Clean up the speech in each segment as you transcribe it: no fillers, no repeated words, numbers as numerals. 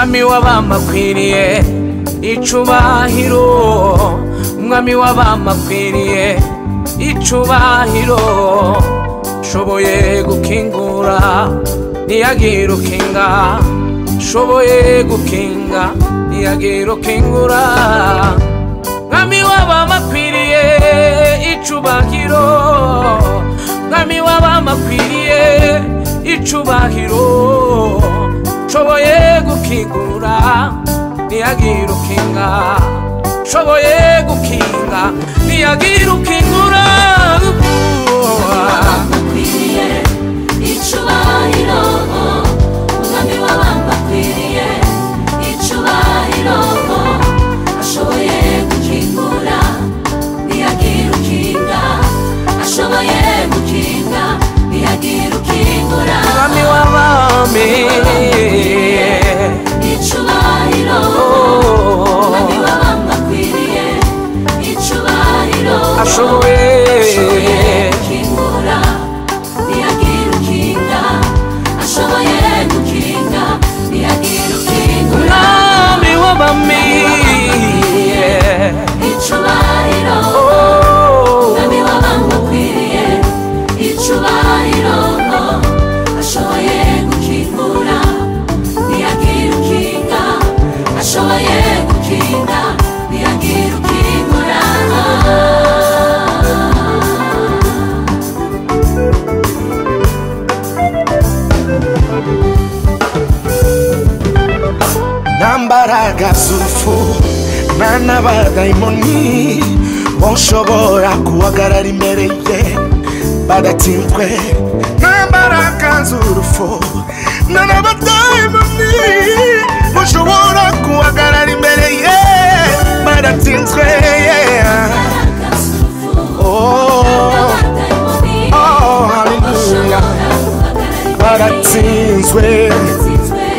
umwami w'abamakwiriye icubahiro, umwami w'abamakwiriye icubahiro, shoboye gukingura niyagira ukinga, shoboye gukinga niyagira ukingura, umwami w'abamakwiriye icubahiro, umwami w'abamakwiriye icubahiro, shoboye gukingura niyagira ukinga, shoboye gukinga niyagira ukingura, w'abamakwiriye icubahiro, umwami w'abamakwiriye icubahiro, ashoboye gukingura niyagira ukinga, ashoboye gukinga niyagira ukingura, umwami w'abami icubahiro, umwami w'abamakwiriye icubahiro, ashoboye gukingura niyagira ukinga, ashoboye gukinga niyagira ukingura, umwami w'abami icubahiro, umwami w'abamakwiriye icubahiro, ashoboye gukingura niyagira ukinga, ashoboye gukinga niyagira ukingura. Nambaraga z'urupfu n'abadayimoni boshobora guhagarara imbere ye badatsinzwe, nambaraga z'urupfu n'abadayimoni boshobora guhagarara imbere ye badatsinzwe, oh haleluya, badatsinzwe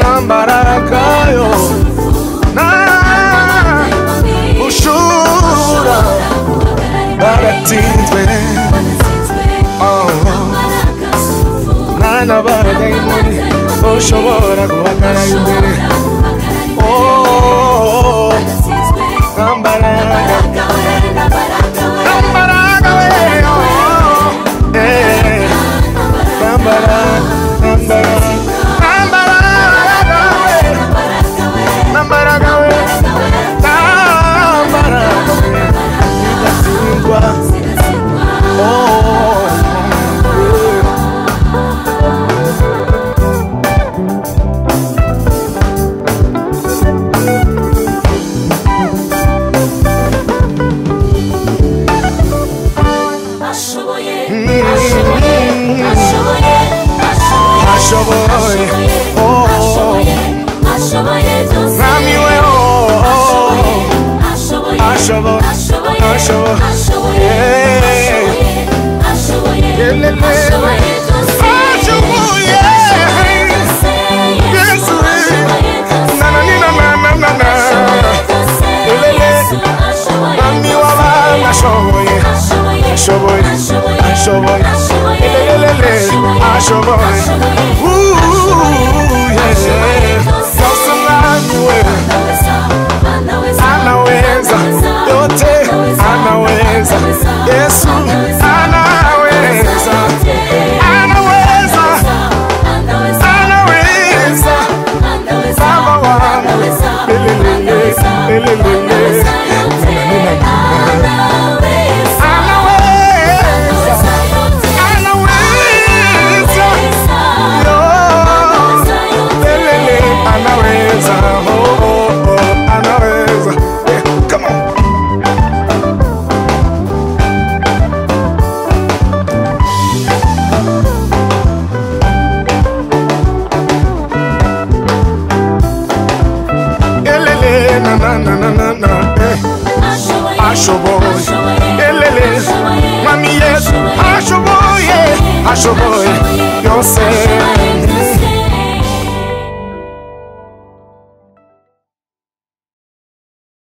nambaraga yo ushura baratsinzwe, nana badayimoni ushobora guhagarara imbere, oh nambaraga nambaraga we, nambaraga nambaraga